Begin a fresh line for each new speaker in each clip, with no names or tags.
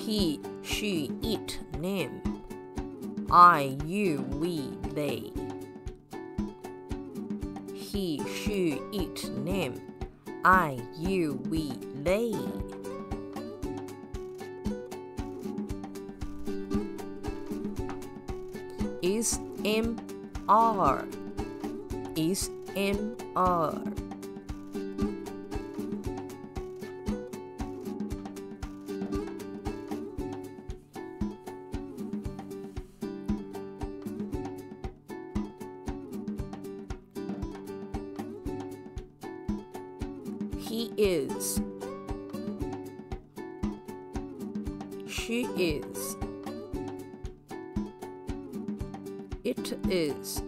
He, she, it, name. I, you, we, they. He, she, it, name. I, you, we, they. Is, am, are. Is, am, are. He is. She is. It is.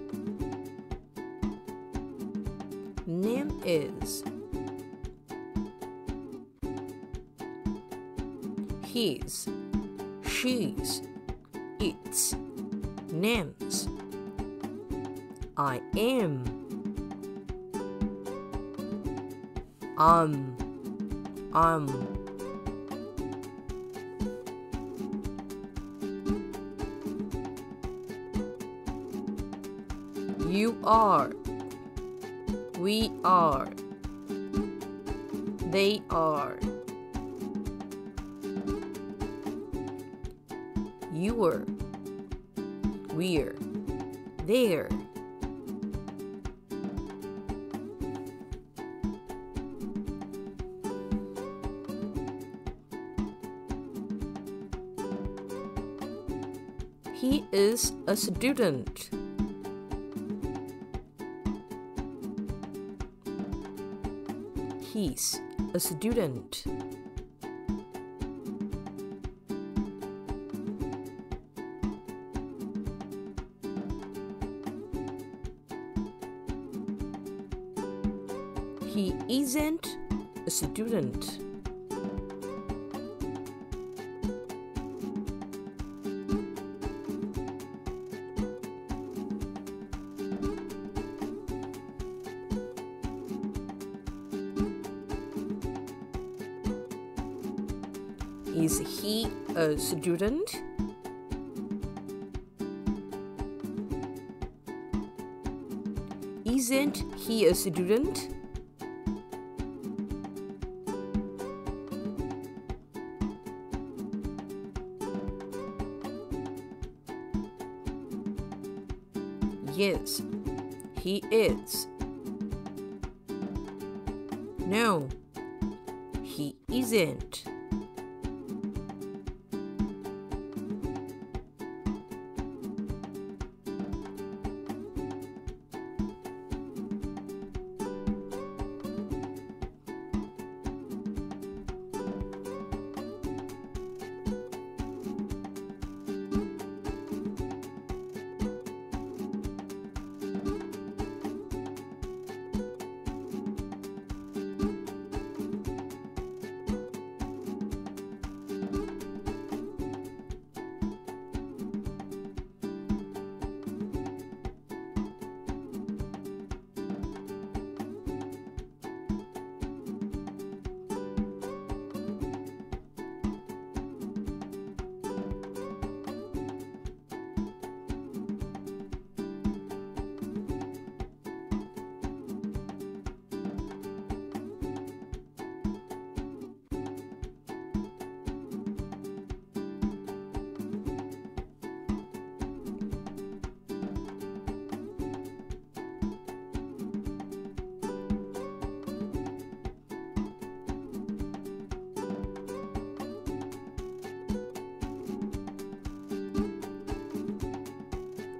Name is. His, she's, its, names. I am. I'm. You are. We are. They are. You're. We're. They're. He is a student. He's a student. He isn't a student. Is he a student? Isn't he a student? Yes, he is. No, he isn't.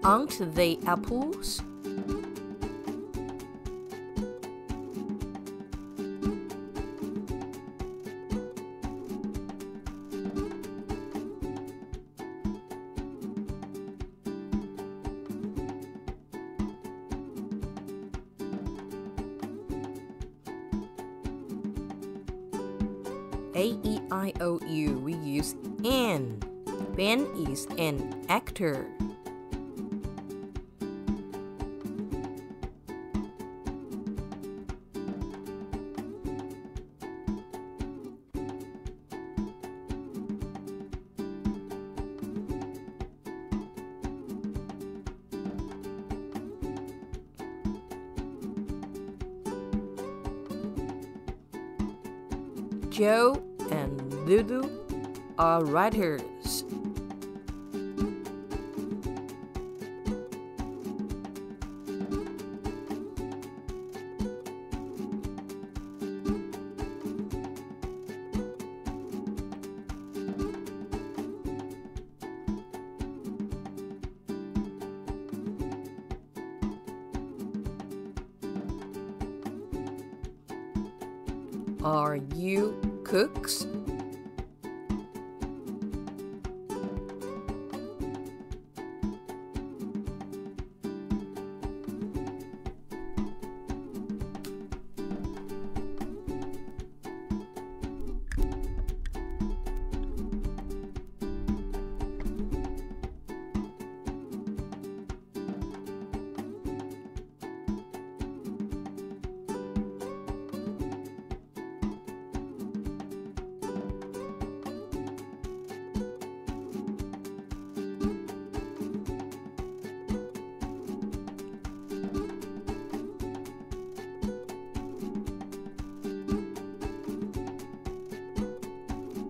Aren't they apples? A-E-I-O-U, we use an. Ben is an actor. Joe and Lulu are writers. Are you cooks?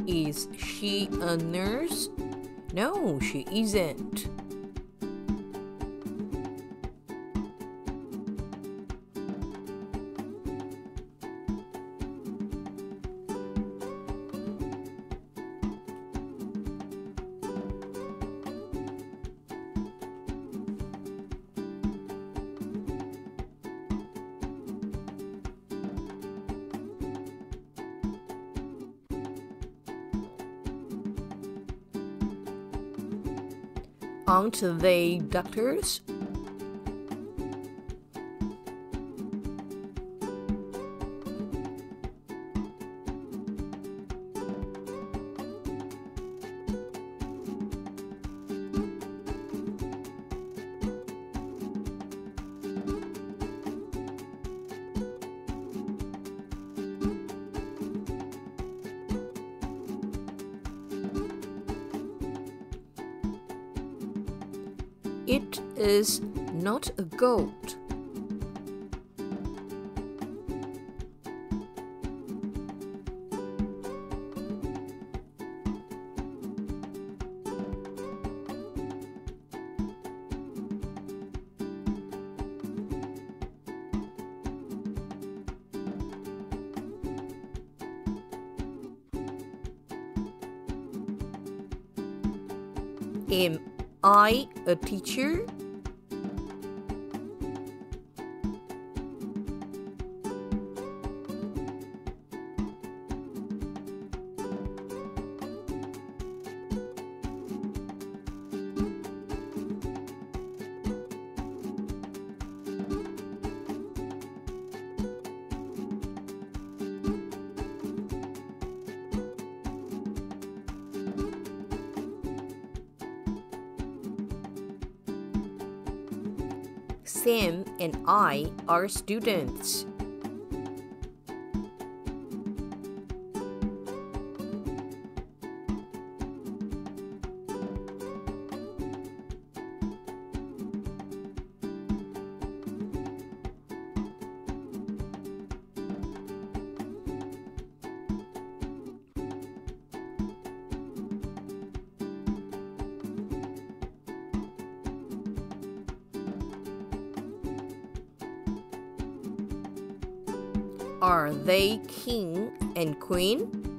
Is she a nurse? No, she isn't. Aren't they doctors? It is not a goat. Am I a teacher? Sam and I are students. Are they king and queen?